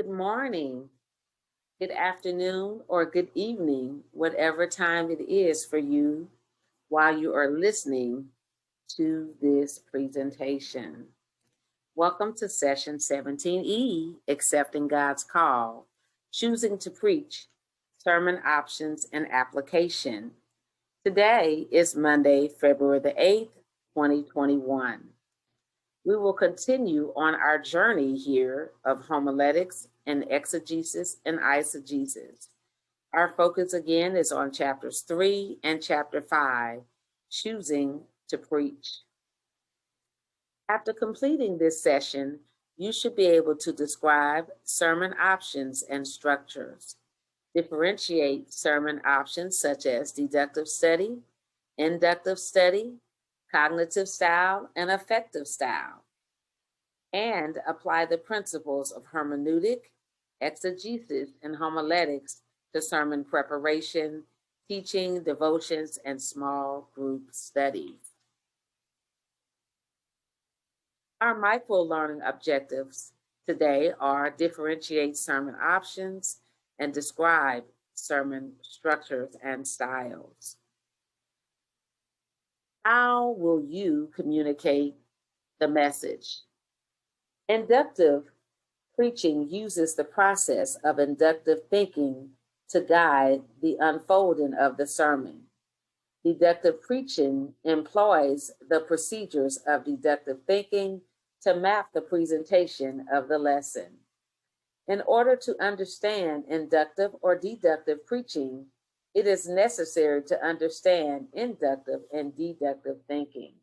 Good morning, good afternoon, or good evening, whatever time it is for you while you are listening to this presentation. Welcome to session 17E, Accepting God's Call, Choosing to Preach, Sermon Options and Application. Today is Monday, February the 8th, 2021. We will continue on our journey here of homiletics and exegesis and eisegesis. Our focus again is on chapters 3 and chapter 5, choosing to preach. After completing this session, you should be able to describe sermon options and structures, differentiate sermon options such as deductive study, inductive study, cognitive style, and affective style, and apply the principles of hermeneutic, exegesis, and homiletics to sermon preparation, teaching, devotions, and small group studies. Our micro-learning objectives today are differentiate sermon options and describe sermon structures and styles. How will you communicate the message? Inductive preaching uses the process of inductive thinking to guide the unfolding of the sermon. Deductive preaching employs the procedures of deductive thinking to map the presentation of the lesson. In order to understand inductive or deductive preaching, it is necessary to understand inductive and deductive thinking.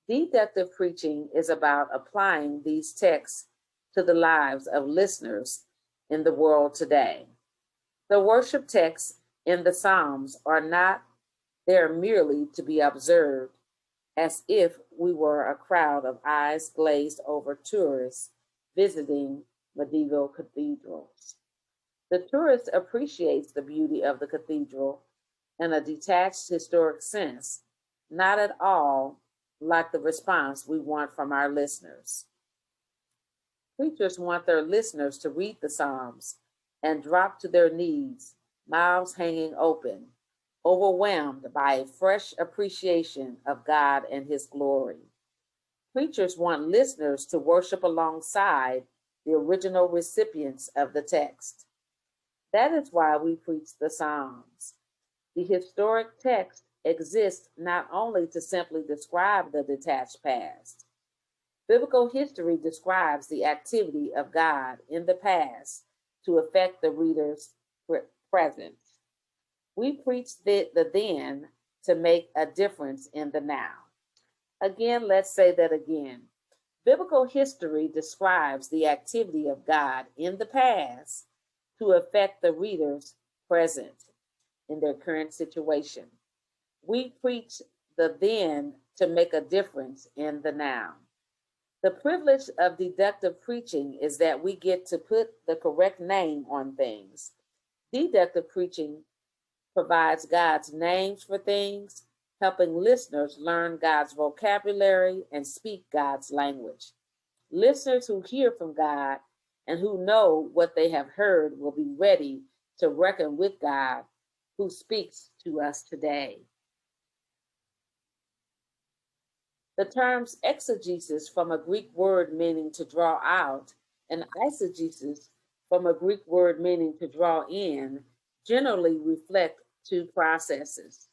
Deductive preaching is about applying these texts to the lives of listeners in the world today. The worship texts in the Psalms are not there merely to be observed as if we were a crowd of eyes glazed over tourists visiting medieval cathedrals. The tourist appreciates the beauty of the cathedral in a detached historic sense, not at all like the response we want from our listeners. Preachers want their listeners to read the Psalms and drop to their knees, mouths hanging open, overwhelmed by a fresh appreciation of God and His glory. Preachers want listeners to worship alongside the original recipients of the text. That is why we preach the Psalms. The historic text exists not only to simply describe the detached past. Biblical history describes the activity of God in the past to affect the reader's present. We preach the then to make a difference in the now. Again, let's say that again. Biblical history describes the activity of God in the past to affect the reader's present in their current situation. We preach the then to make a difference in the now. The privilege of deductive preaching is that we get to put the correct name on things. Deductive preaching provides God's names for things, helping listeners learn God's vocabulary and speak God's language. Listeners who hear from God and who know what they have heard will be ready to reckon with God who speaks to us today. The terms exegesis, from a Greek word meaning to draw out, and eisegesis, from a Greek word meaning to draw in, generally reflect two processes.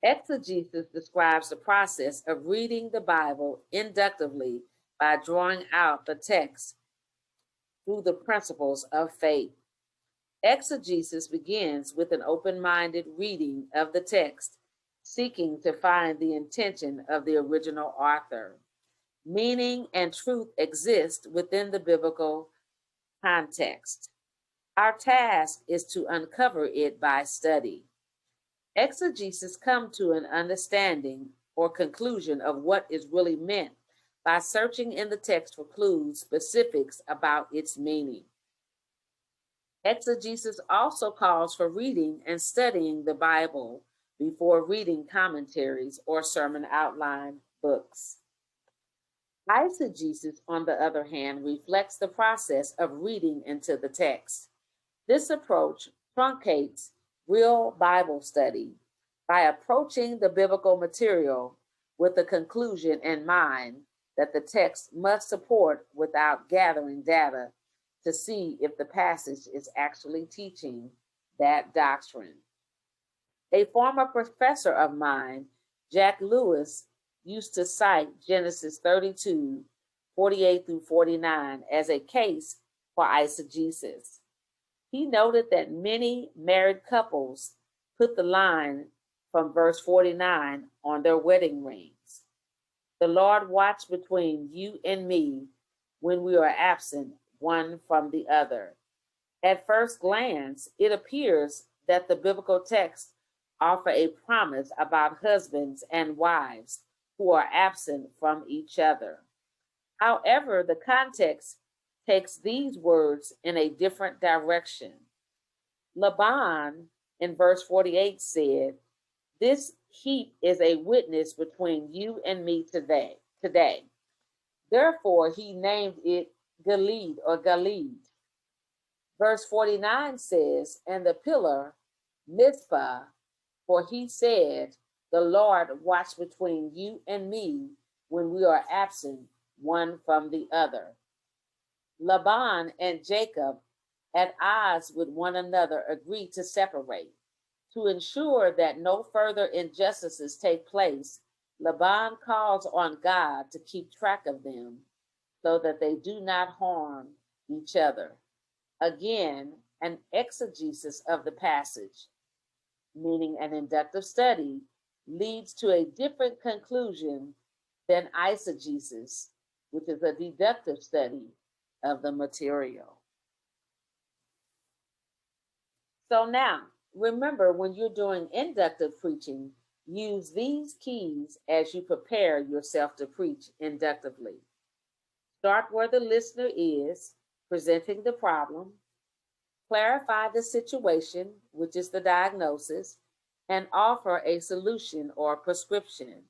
Exegesis describes the process of reading the Bible inductively by drawing out the text through the principles of faith. Exegesis begins with an open-minded reading of the text, seeking to find the intention of the original author. Meaning and truth exist within the biblical context. Our task is to uncover it by study. Exegesis comes to an understanding or conclusion of what is really meant by searching in the text for clues, specifics about its meaning. Exegesis also calls for reading and studying the Bible before reading commentaries or sermon outline books. Eisegesis, on the other hand, reflects the process of reading into the text. This approach truncates real Bible study by approaching the biblical material with the conclusion in mind that the text must support without gathering data to see if the passage is actually teaching that doctrine. A former professor of mine, Jack Lewis, used to cite Genesis 32, 48 through 49 as a case for eisegesis. He noted that many married couples put the line from verse 49 on their wedding rings. The Lord watched between you and me when we are absent one from the other. At first glance, it appears that the biblical texts offer a promise about husbands and wives who are absent from each other. However, the context takes these words in a different direction. Laban in verse 48 said, "This heap is a witness between you and me today." Therefore, he named it Gilead or Galid. Verse 49 says, "And the pillar, Mizpah, for he said, the Lord watch between you and me when we are absent one from the other." Laban and Jacob, at odds with one another, agreed to separate. To ensure that no further injustices take place, Laban calls on God to keep track of them so that they do not harm each other. Again, an exegesis of the passage, meaning an inductive study, leads to a different conclusion than eisegesis, which is a deductive study of the material. So now, remember, when you're doing inductive preaching, use these keys as you prepare yourself to preach inductively. Start where the listener is, presenting the problem. Clarify the situation, which is the diagnosis, and offer a solution or prescription.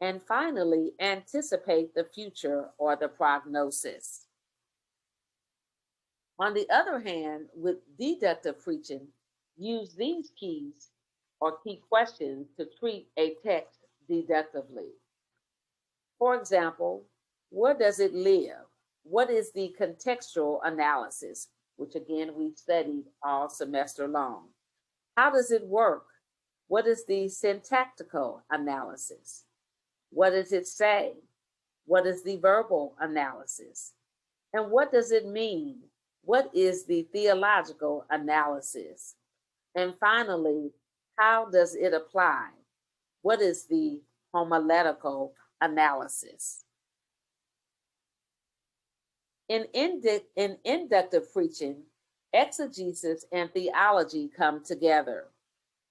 And finally, anticipate the future or the prognosis. On the other hand, with deductive preaching, use these keys or key questions to treat a text deductively. For example, where does it live? What is the contextual analysis, which again we've studied all semester long? How does it work? What is the syntactical analysis? What does it say? What is the verbal analysis? And what does it mean? What is the theological analysis? And finally, how does it apply? What is the homiletical analysis? In inductive preaching, exegesis and theology come together.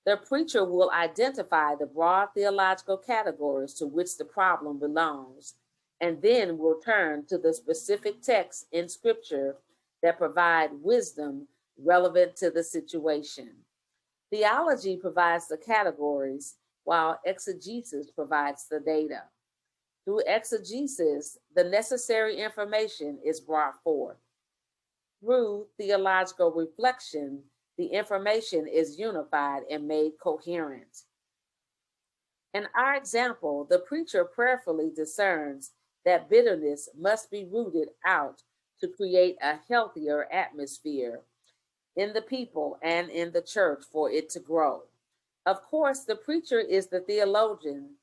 The preacher will identify the broad theological categories to which the problem belongs, and then will turn to the specific texts in Scripture that provide wisdom relevant to the situation. Theology provides the categories, while exegesis provides the data. Through exegesis, the necessary information is brought forth. Through theological reflection, the information is unified and made coherent. In our example, the preacher prayerfully discerns that bitterness must be rooted out to create a healthier atmosphere in the people and in the church for it to grow. Of course, the preacher is the theologian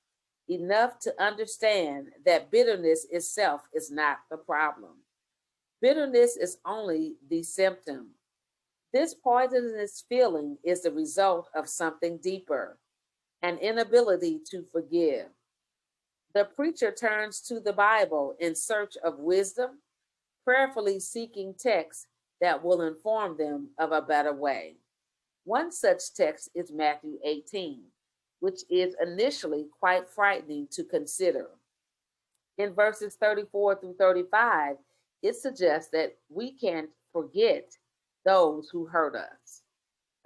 enough to understand that bitterness itself is not the problem. Bitterness is only the symptom. This poisonous feeling is the result of something deeper, an inability to forgive. The preacher turns to the Bible in search of wisdom, prayerfully seeking texts that will inform them of a better way. One such text is Matthew 18, which is initially quite frightening to consider. In verses 34 through 35, it suggests that we can't forget those who hurt us.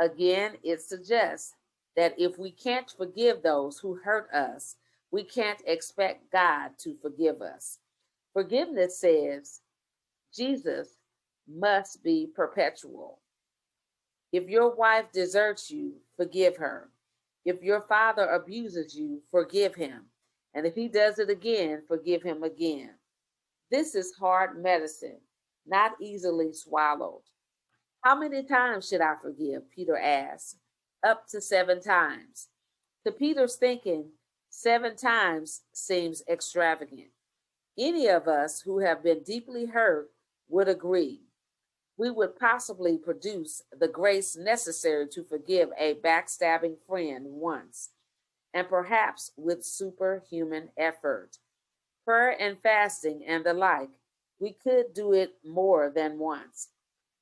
Again, it suggests that if we can't forgive those who hurt us, we can't expect God to forgive us. Forgiveness says Jesus must be perpetual. If your wife deserts you, forgive her. If your father abuses you, forgive him. And if he does it again, forgive him again. This is hard medicine, not easily swallowed. How many times should I forgive? Peter asked. Up to 7 times. To Peter's thinking, 7 times seems extravagant. Any of us who have been deeply hurt would agree. We would possibly produce the grace necessary to forgive a backstabbing friend once, and perhaps with superhuman effort. Prayer and fasting and the like, we could do it more than once.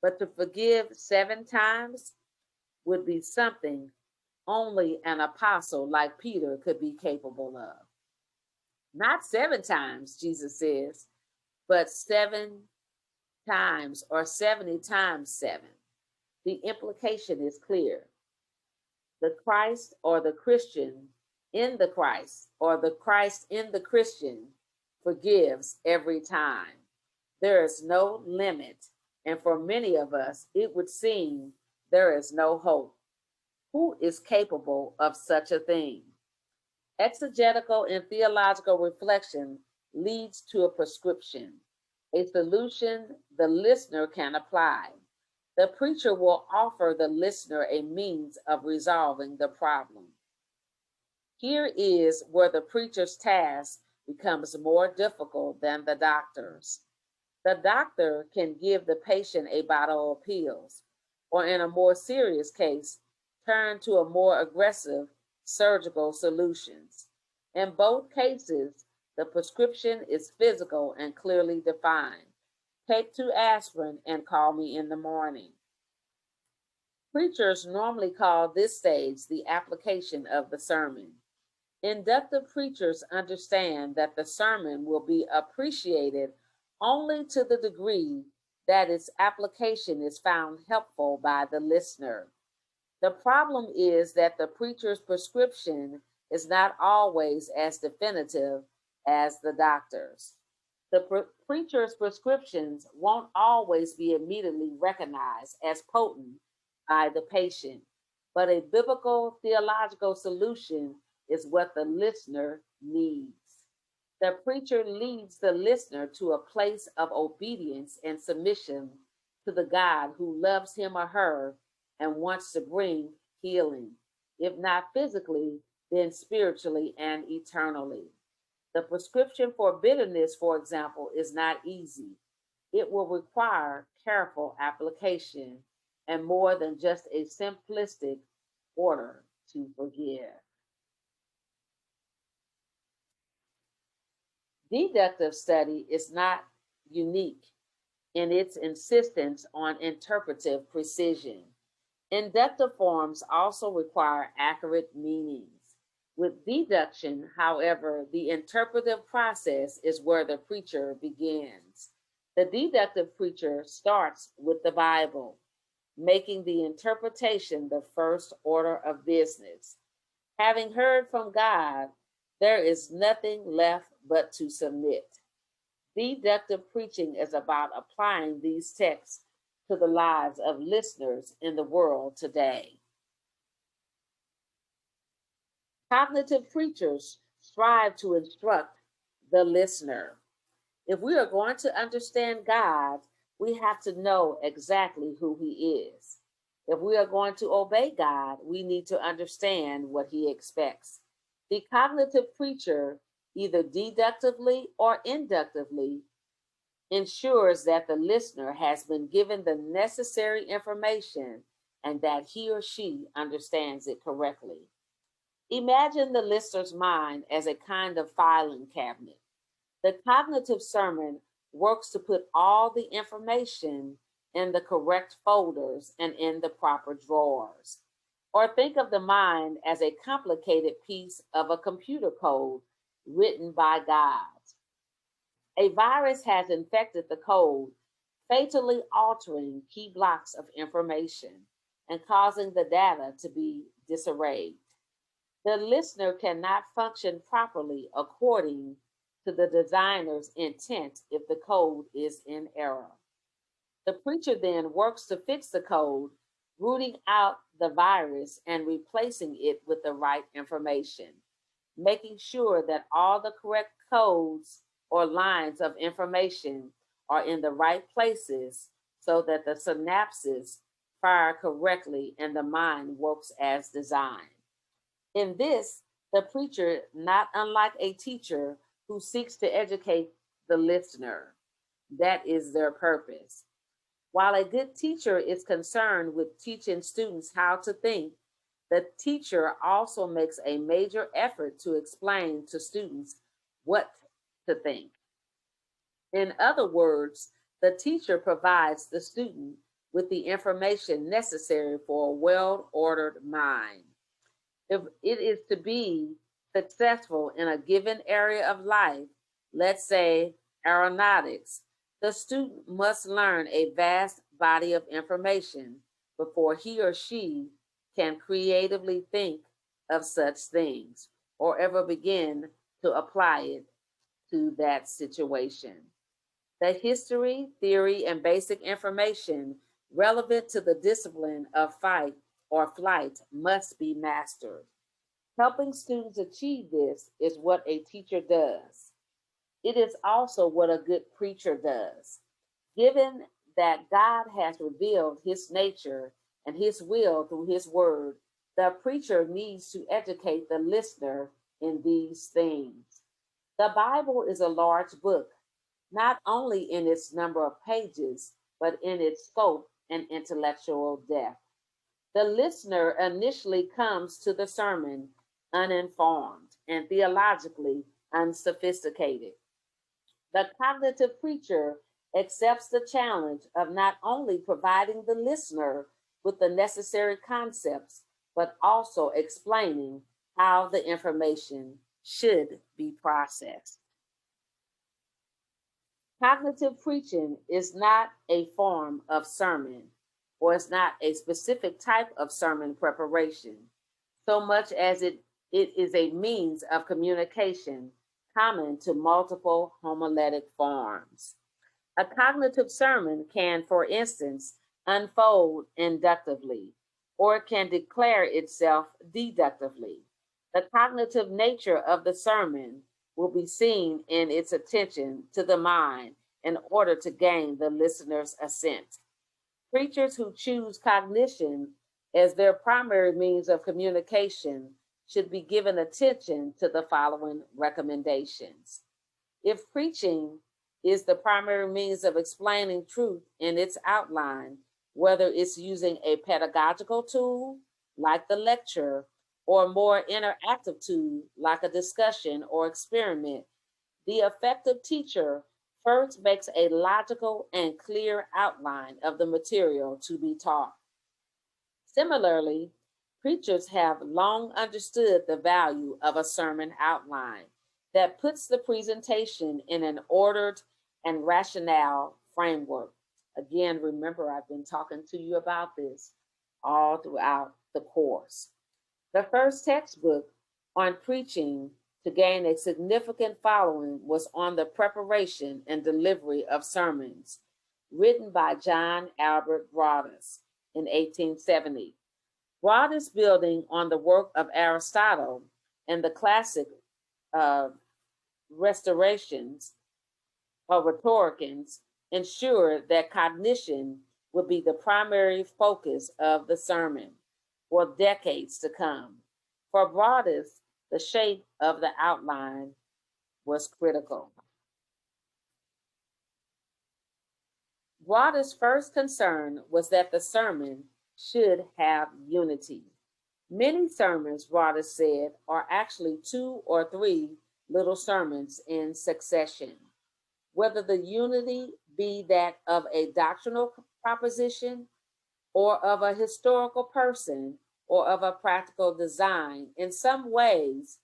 But to forgive 7 times would be something only an apostle like Peter could be capable of. Not 7 times, Jesus says, but 7 times or 70 times 7. The implication is clear. The Christ or the Christian in the Christ or the Christ in the Christian forgives every time. There is no limit, and for many of us, it would seem there is no hope. Who is capable of such a thing? Exegetical and theological reflection leads to a prescription, a solution the listener can apply. The preacher will offer the listener a means of resolving the problem. Here is where the preacher's task becomes more difficult than the doctor's. The doctor can give the patient a bottle of pills, or in a more serious case, turn to a more aggressive surgical solutions. In both cases, the prescription is physical and clearly defined. Take 2 aspirin and call me in the morning. Preachers normally call this stage the application of the sermon. Inductive preachers understand that the sermon will be appreciated only to the degree that its application is found helpful by the listener. The problem is that the preacher's prescription is not always as definitive as the doctor's. The preacher's prescriptions won't always be immediately recognized as potent by the patient, but a biblical theological solution is what the listener needs. The preacher leads the listener to a place of obedience and submission to the God who loves him or her and wants to bring healing, if not physically, then spiritually and eternally. The prescription for bitterness, for example, is not easy. It will require careful application and more than just a simplistic order to forgive. Deductive study is not unique in its insistence on interpretive precision. Inductive forms also require accurate meanings. With deduction, however, the interpretive process is where the preacher begins. The deductive preacher starts with the Bible, making the interpretation the first order of business. Having heard from God, there is nothing left but to submit. Deductive preaching is about applying these texts to the lives of listeners in the world today. Cognitive preachers strive to instruct the listener. If we are going to understand God, we have to know exactly who He is. If we are going to obey God, we need to understand what He expects. The cognitive preacher, either deductively or inductively, ensures that the listener has been given the necessary information and that he or she understands it correctly. Imagine the listener's mind as a kind of filing cabinet. The cognitive sermon works to put all the information in the correct folders and in the proper drawers. Or think of the mind as a complicated piece of a computer code written by God. A virus has infected the code, fatally altering key blocks of information and causing the data to be disarrayed. The listener cannot function properly according to the designer's intent if the code is in error. The preacher then works to fix the code, rooting out the virus and replacing it with the right information, making sure that all the correct codes or lines of information are in the right places so that the synapses fire correctly and the mind works as designed. In this, the preacher, not unlike a teacher who seeks to educate the listener, that is their purpose. While a good teacher is concerned with teaching students how to think, the teacher also makes a major effort to explain to students what to think. In other words, the teacher provides the student with the information necessary for a well ordered mind. If it is to be successful in a given area of life, let's say aeronautics, the student must learn a vast body of information before he or she can creatively think of such things or ever begin to apply it to that situation. The history, theory, and basic information relevant to the discipline of fight or flight must be mastered. Helping students achieve this is what a teacher does. It is also what a good preacher does. Given that God has revealed his nature and his will through his word, the preacher needs to educate the listener in these things. The Bible is a large book, not only in its number of pages, but in its scope and intellectual depth. The listener initially comes to the sermon uninformed and theologically unsophisticated. The cognitive preacher accepts the challenge of not only providing the listener with the necessary concepts, but also explaining how the information should be processed. Cognitive preaching is not a form of sermon, or it's not a specific type of sermon preparation, so much as it is a means of communication common to multiple homiletic forms. A cognitive sermon can, for instance, unfold inductively, or it can declare itself deductively. The cognitive nature of the sermon will be seen in its attention to the mind in order to gain the listener's assent. Preachers who choose cognition as their primary means of communication should be given attention to the following recommendations. If preaching is the primary means of explaining truth in its outline, whether it's using a pedagogical tool like the lecture or a more interactive tool like a discussion or experiment, the effective teacher first makes a logical and clear outline of the material to be taught. Similarly, preachers have long understood the value of a sermon outline that puts the presentation in an ordered and rational framework. Again, remember, I've been talking to you about this all throughout the course. The first textbook on preaching to gain a significant following was on the preparation and delivery of sermons, written by John Albert Broadus in 1870. Broadus, building on the work of Aristotle and the classic uh, restorations of rhetoricians, ensured that cognition would be the primary focus of the sermon for decades to come. For Broadus, the shape of the outline was critical. Broadus' first concern was that the sermon should have unity. Many sermons, Broadus said, are actually two or three little sermons in succession. Whether the unity be that of a doctrinal proposition or of a historical person or of a practical design, in some ways,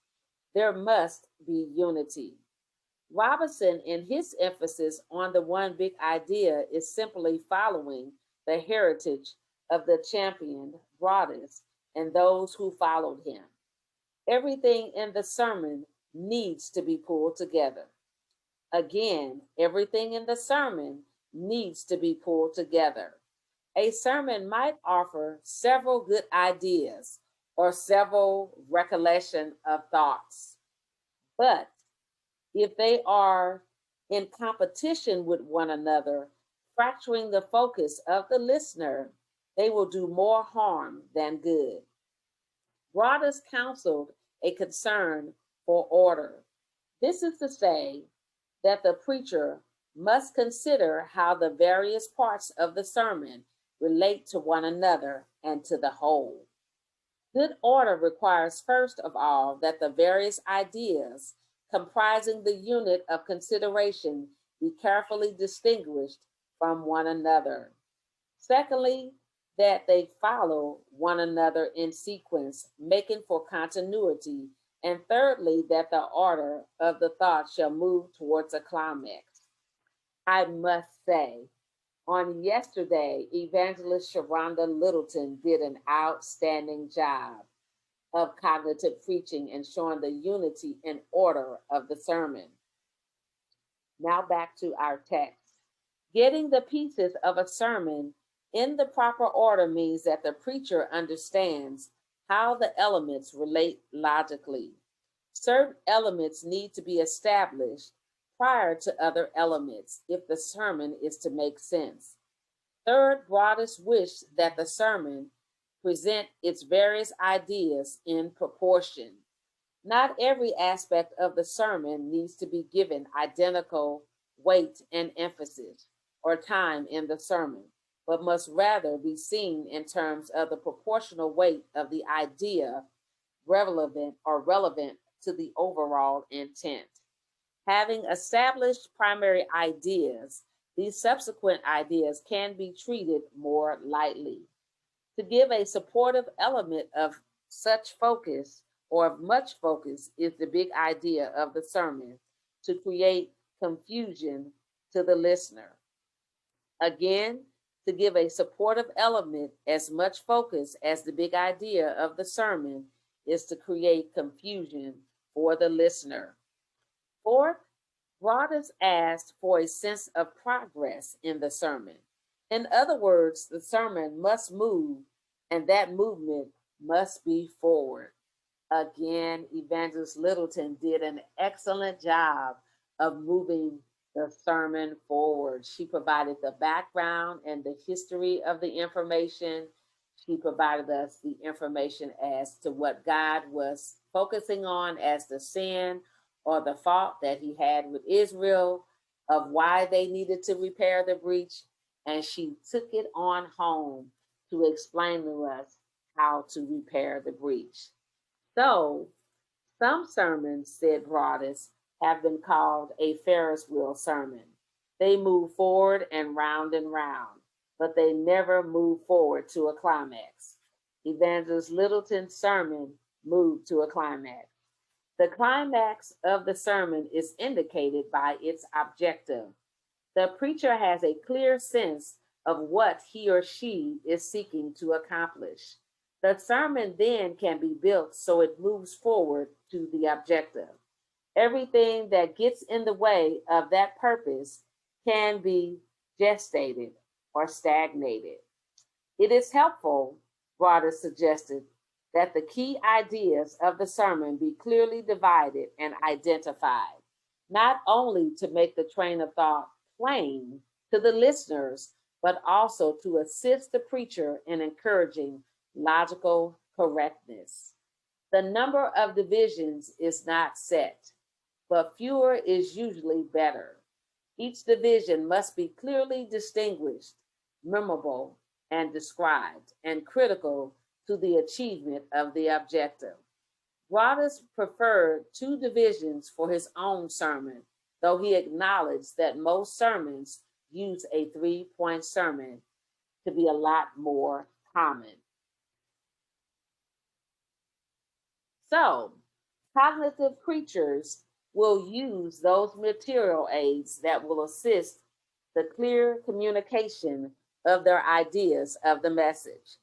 there must be unity. Robinson, in his emphasis on the one big idea, is simply following the heritage of the champion Broadus and those who followed him. Everything in the sermon needs to be pulled together. Again, everything in the sermon needs to be pulled together. A sermon might offer several good ideas or several recollection of thoughts, but if they are in competition with one another, fracturing the focus of the listener, they will do more harm than good. Broadus counseled a concern for order. This is to say that the preacher must consider how the various parts of the sermon relate to one another and to the whole. Good order requires, first of all, that the various ideas comprising the unit of consideration be carefully distinguished from one another. Secondly, that they follow one another in sequence, making for continuity. And thirdly, that the order of the thought shall move towards a climax. I must say, on yesterday, Evangelist Sharonda Littleton did an outstanding job of cognitive preaching and showing the unity and order of the sermon. Now back to our text. Getting the pieces of a sermon in the proper order means that the preacher understands how the elements relate logically. Certain elements need to be established prior to other elements if the sermon is to make sense. Third, Broadus wished that the sermon present its various ideas in proportion. Not every aspect of the sermon needs to be given identical weight and emphasis or time in the sermon, but must rather be seen in terms of the proportional weight of the idea relevant to the overall intent. Having established primary ideas, these subsequent ideas can be treated more lightly. To give a supportive element of such focus or of much focus is the big idea of the sermon, to create confusion to the listener. Again, to give a supportive element as much focus as the big idea of the sermon is to create confusion for the listener. Fourth, Broadus asked for a sense of progress in the sermon. In other words, the sermon must move, and that movement must be forward. Again, Evangelist Littleton did an excellent job of moving the sermon forward. She provided the background and the history of the information. She provided us the information as to what God was focusing on as the sin or the fault that he had with Israel, of why they needed to repair the breach. And she took it on home to explain to us how to repair the breach. So, some sermons, said Broadus, have been called a Ferris wheel sermon. They move forward and round, but they never move forward to a climax. Evangelist Littleton's sermon moved to a climax. The climax of the sermon is indicated by its objective. The preacher has a clear sense of what he or she is seeking to accomplish. The sermon then can be built so it moves forward to the objective. Everything that gets in the way of that purpose can be gestated or stagnated. It is helpful, Broadus suggested, that the key ideas of the sermon be clearly divided and identified, not only to make the train of thought plain to the listeners, but also to assist the preacher in encouraging logical correctness. The number of divisions is not set, but fewer is usually better. Each division must be clearly distinguished, memorable, and described, and critical to the achievement of the objective. Broadus preferred two divisions for his own sermon, though he acknowledged that most sermons use a 3-point sermon to be a lot more common. So, cognitive preachers will use those material aids that will assist the clear communication of their ideas of the message.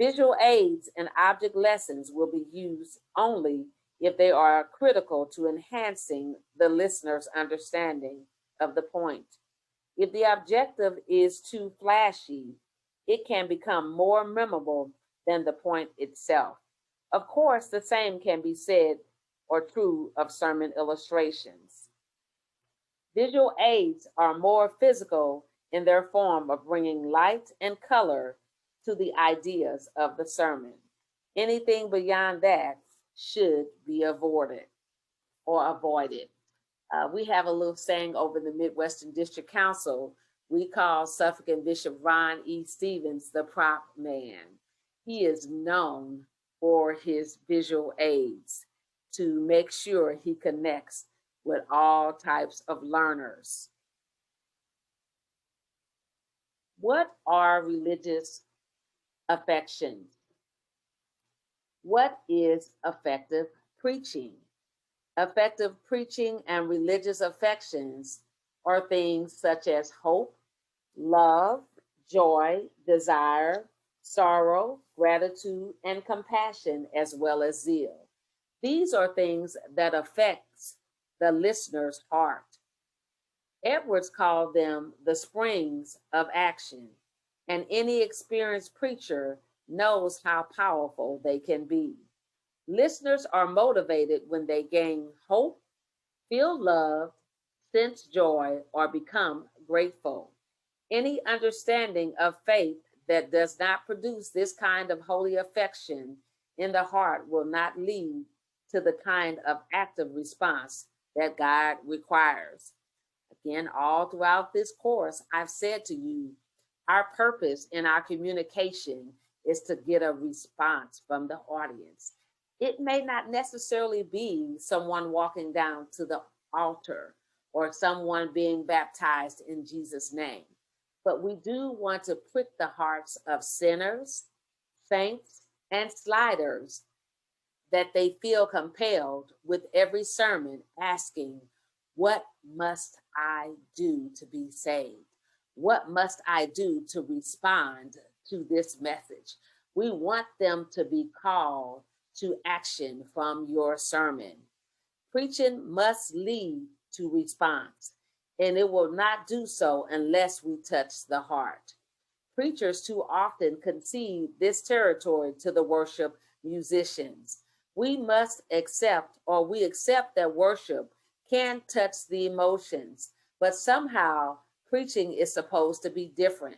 Visual aids and object lessons will be used only if they are critical to enhancing the listener's understanding of the point. If the objective is too flashy, it can become more memorable than the point itself. Of course, the same can be said or true of sermon illustrations. Visual aids are more physical in their form of bringing light and color to the ideas of the sermon. Anything beyond that should be avoided or avoided. We have a little saying over the Midwestern District Council. We call Suffolk and Bishop Ron E. Stevens the prop man. He is known for his visual aids to make sure he connects with all types of learners. What are religious affections? What is effective preaching? Effective preaching and religious affections are things such as hope, love, joy, desire, sorrow, gratitude, and compassion, as well as zeal. These are things that affect the listener's heart. Edwards called them the springs of action, and any experienced preacher knows how powerful they can be. Listeners are motivated when they gain hope, feel loved, sense joy, or become grateful. Any understanding of faith that does not produce this kind of holy affection in the heart will not lead to the kind of active response that God requires. Again, all throughout this course, I've said to you, our purpose in our communication is to get a response from the audience. It may not necessarily be someone walking down to the altar or someone being baptized in Jesus' name, but we do want to prick the hearts of sinners, saints, and sliders that they feel compelled with every sermon asking, what must I do to be saved? What must I do to respond to this message? We want them to be called to action from your sermon. Preaching must lead to response, and it will not do so unless we touch the heart. Preachers too often concede this territory to the worship musicians. We must accept, or we accept that worship can touch the emotions, but somehow preaching is supposed to be different,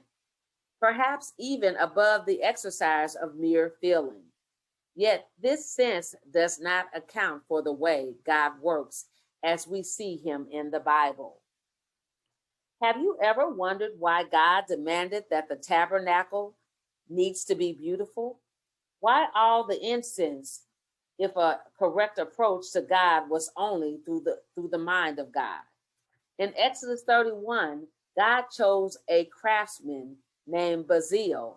perhaps even above the exercise of mere feeling. Yet this sense does not account for the way God works as we see him in the Bible. Have you ever wondered why God demanded that the tabernacle needs to be beautiful? Why all the incense if a correct approach to God was only through the mind of God? In Exodus 31, God chose a craftsman named Bezalel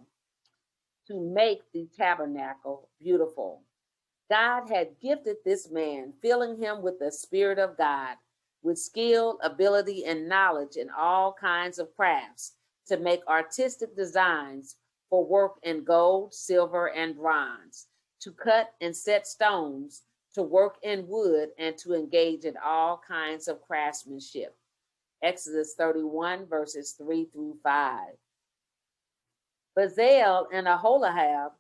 to make the tabernacle beautiful. God had gifted this man, filling him with the Spirit of God, with skill, ability, and knowledge in all kinds of crafts to make artistic designs for work in gold, silver, and bronze, to cut and set stones, to work in wood, and to engage in all kinds of craftsmanship. Exodus 31, verses 3 through 5. Bezalel and Aholiab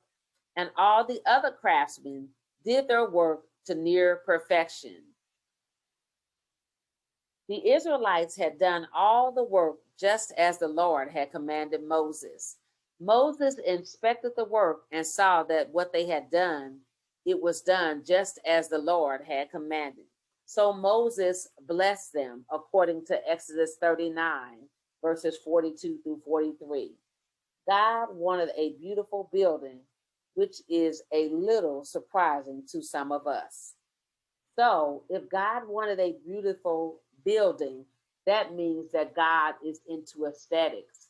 and all the other craftsmen did their work to near perfection. The Israelites had done all the work just as the Lord had commanded Moses. Moses inspected the work and saw that what they had done, it was done just as the Lord had commanded. So Moses blessed them according to Exodus 39, verses 42 through 43. God wanted a beautiful building, which is a little surprising to some of us. So, if God wanted a beautiful building, that means that God is into aesthetics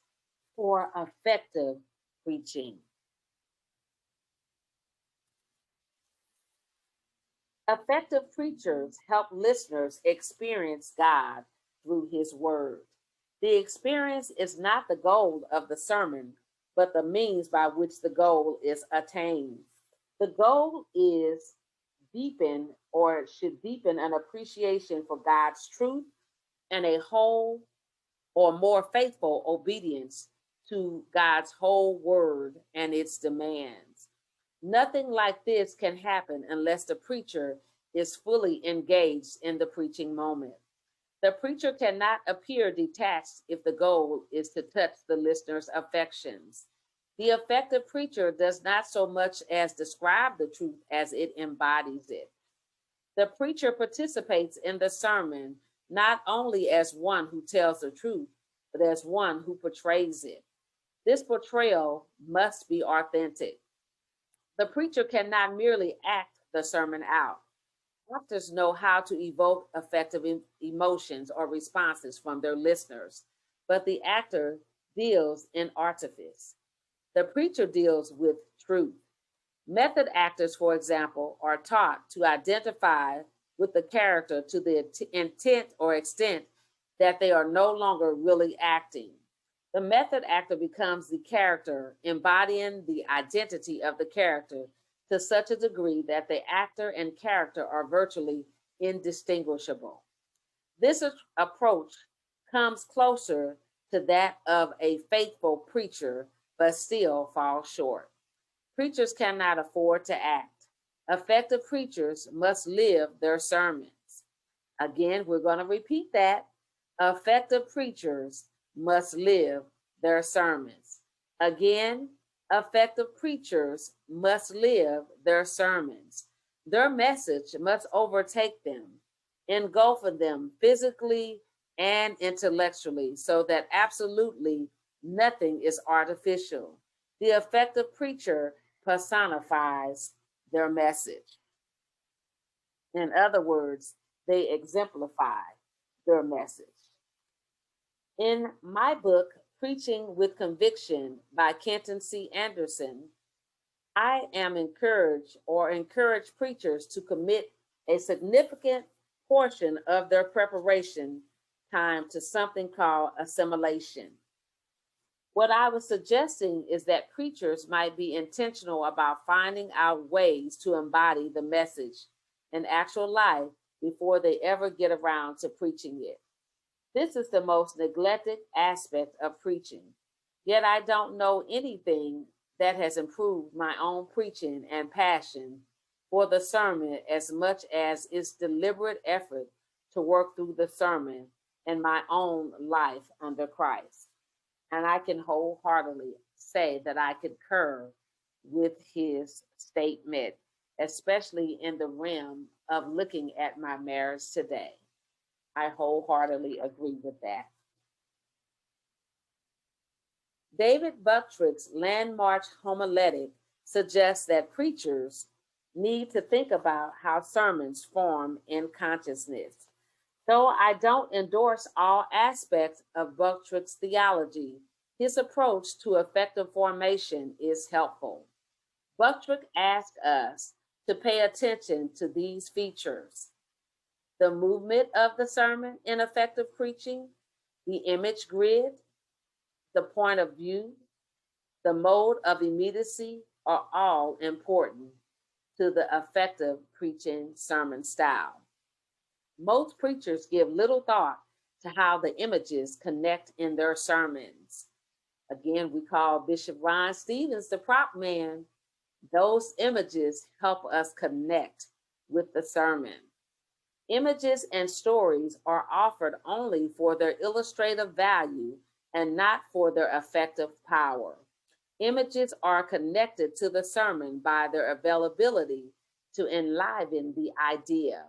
for effective preaching. Effective preachers help listeners experience God through his word. The experience is not the goal of the sermon, but the means by which the goal is attained. The goal is deepen or should deepen an appreciation for God's truth, and a whole or more faithful obedience to God's whole word and its demands. Nothing like this can happen unless the preacher is fully engaged in the preaching moment. The preacher cannot appear detached if the goal is to touch the listener's affections. The effective preacher does not so much as describe the truth as it embodies it. The preacher participates in the sermon not only as one who tells the truth, but as one who portrays it. This portrayal must be authentic. The preacher cannot merely act the sermon out. Actors know how to evoke effective emotions or responses from their listeners, but the actor deals in artifice. The preacher deals with truth. Method actors, for example, are taught to identify with the character to the intent or extent that they are no longer really acting. The method actor becomes the character, embodying the identity of the character to such a degree that the actor and character are virtually indistinguishable. This approach comes closer to that of a faithful preacher, but still falls short. Preachers cannot afford to act. Effective preachers must live their sermons. Again, we're going to repeat that. Effective preachers must live their sermons. Again, effective preachers must live their sermons. Their message must overtake them, engulfing them physically and intellectually, so that absolutely nothing is artificial. The effective preacher personifies their message. In other words, they exemplify their message. In my book, Preaching with Conviction by Kenton C. Anderson, I am encourage preachers to commit a significant portion of their preparation time to something called assimilation. What I was suggesting is that preachers might be intentional about finding out ways to embody the message in actual life before they ever get around to preaching it. This is the most neglected aspect of preaching. Yet I don't know anything that has improved my own preaching and passion for the sermon as much as its deliberate effort to work through the sermon in my own life under Christ. And I can wholeheartedly say that I concur with his statement, especially in the realm of looking at my marriage today. I wholeheartedly agree with that. David Bucktrick's landmark homiletic suggests that preachers need to think about how sermons form in consciousness. Though I don't endorse all aspects of Bucktrick's theology, his approach to effective formation is helpful. Bucktrick asks us to pay attention to these features: the movement of the sermon in effective preaching, the image grid, the point of view, the mode of immediacy are all important to the effective preaching sermon style. Most preachers give little thought to how the images connect in their sermons. Again, we call Bishop Ron Stevens the prop man. Those images help us connect with the sermon. Images and stories are offered only for their illustrative value and not for their effective power. Images are connected to the sermon by their availability to enliven the idea,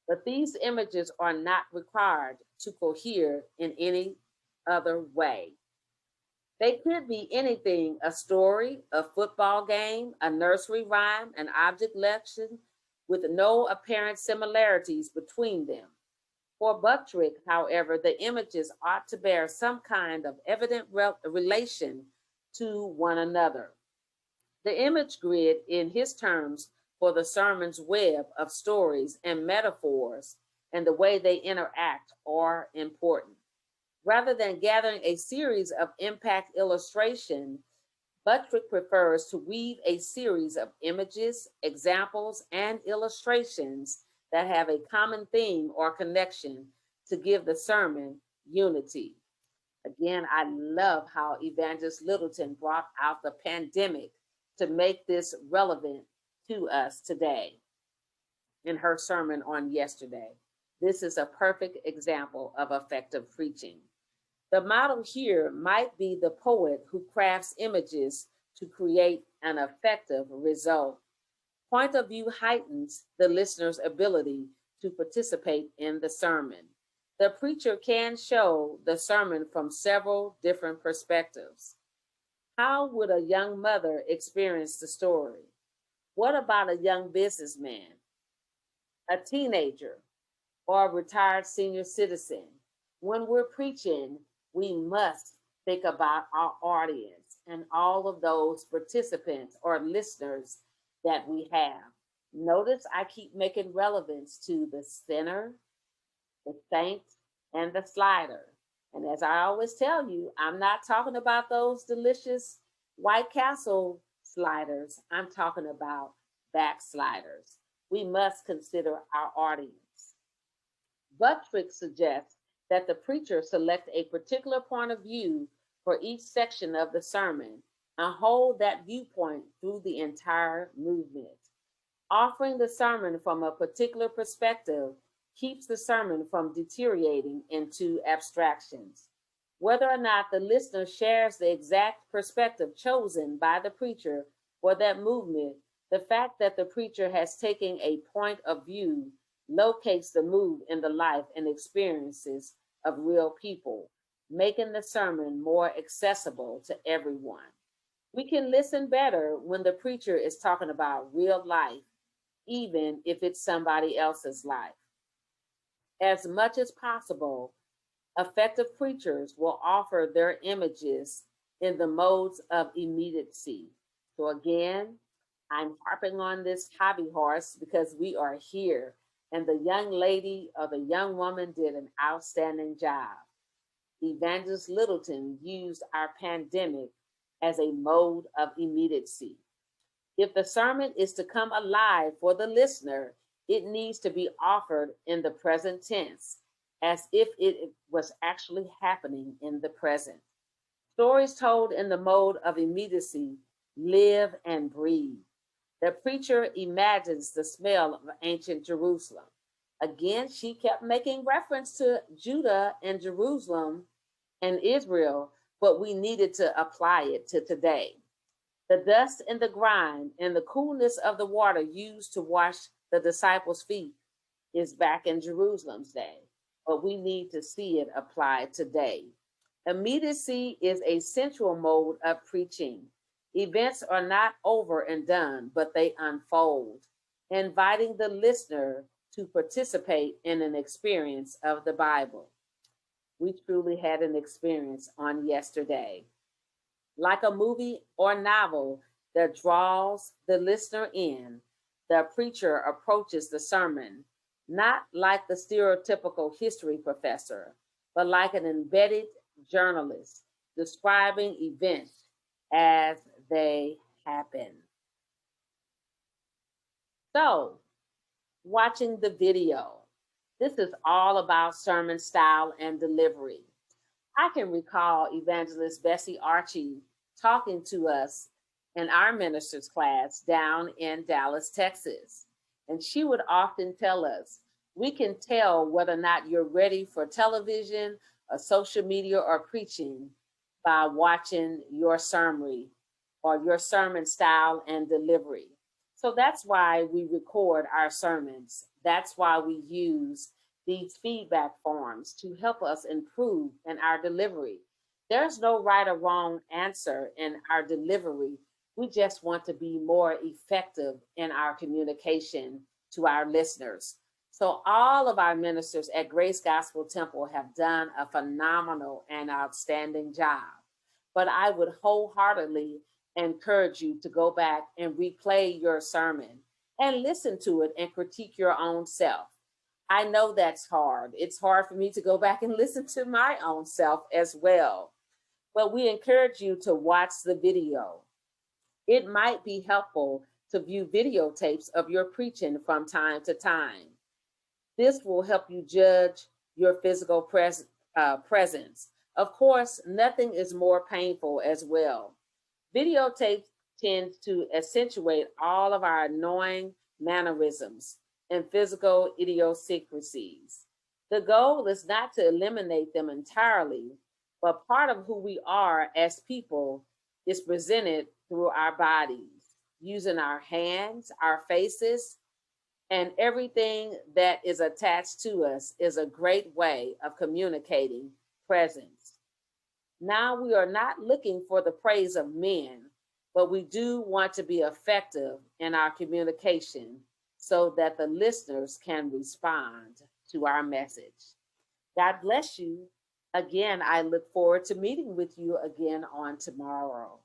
but these images are not required to cohere in any other way. They could be anything: a story, a football game, a nursery rhyme, an object lesson, with no apparent similarities between them. For Bucktrick, however, the images ought to bear some kind of evident relation to one another. The image grid, in his terms, for the sermon's web of stories and metaphors and the way they interact are important. Rather than gathering a series of impact illustration, Bucktrick prefers to weave a series of images, examples, and illustrations that have a common theme or connection to give the sermon unity. Again, I love how Evangelist Littleton brought out the pandemic to make this relevant to us today in her sermon on yesterday. This is a perfect example of effective preaching. The model here might be the poet who crafts images to create an effective result. Point of view heightens the listener's ability to participate in the sermon. The preacher can show the sermon from several different perspectives. How would a young mother experience the story? What about a young businessman, a teenager, or a retired senior citizen? When we're preaching, we must think about our audience and all of those participants or listeners that we have. Notice I keep making relevance to the sinner, the saint, and the slider. And as I always tell you, I'm not talking about those delicious White Castle sliders. I'm talking about backsliders. We must consider our audience. Buttrick suggests that the preacher select a particular point of view for each section of the sermon and hold that viewpoint through the entire movement. Offering the sermon from a particular perspective keeps the sermon from deteriorating into abstractions. Whether or not the listener shares the exact perspective chosen by the preacher for that movement, the fact that the preacher has taken a point of view locates the move in the life and experiences of real people, making the sermon more accessible to everyone. We can listen better when the preacher is talking about real life, even if it's somebody else's life. As much as possible, effective preachers will offer their images in the modes of immediacy. So again, I'm harping on this hobby horse because we are here, and the young lady or the young woman did an outstanding job. Evangelist Littleton used our pandemic as a mode of immediacy. If the sermon is to come alive for the listener, it needs to be offered in the present tense, as if it was actually happening in the present. Stories told in the mode of immediacy live and breathe. The preacher imagines the smell of ancient Jerusalem. Again, she kept making reference to Judah and Jerusalem and Israel, but we needed to apply it to today. The dust and the grime and the coolness of the water used to wash the disciples' feet is back in Jerusalem's day, but we need to see it applied today. Immediacy is a central mode of preaching. Events are not over and done, but they unfold, inviting the listener to participate in an experience of the Bible. We truly had an experience on yesterday. Like a movie or novel that draws the listener in, the preacher approaches the sermon not like the stereotypical history professor, but like an embedded journalist describing events as they happen. So, watching the video. This is all about sermon style and delivery. I can recall Evangelist Bessie Archie talking to us in our ministers class down in Dallas, Texas. And she would often tell us, we can tell whether or not you're ready for television or social media or preaching by watching your sermon or your sermon style and delivery. So that's why we record our sermons. That's why we use these feedback forms to help us improve in our delivery. There's no right or wrong answer in our delivery. We just want to be more effective in our communication to our listeners. So all of our ministers at Grace Gospel Temple have done a phenomenal and outstanding job. But I would wholeheartedly encourage you to go back and replay your sermon and listen to it and critique your own self. I know that's hard. It's hard for me to go back and listen to my own self as well. But we encourage you to watch the video. It might be helpful to view videotapes of your preaching from time to time. This will help you judge your physical presence. Of course, nothing is more painful as well. Videotape tends to accentuate all of our annoying mannerisms and physical idiosyncrasies. The goal is not to eliminate them entirely, but part of who we are as people is presented through our bodies, using our hands, our faces, and everything that is attached to us is a great way of communicating presence. Now, we are not looking for the praise of men, but we do want to be effective in our communication so that the listeners can respond to our message. God bless you. Again, I look forward to meeting with you again on tomorrow.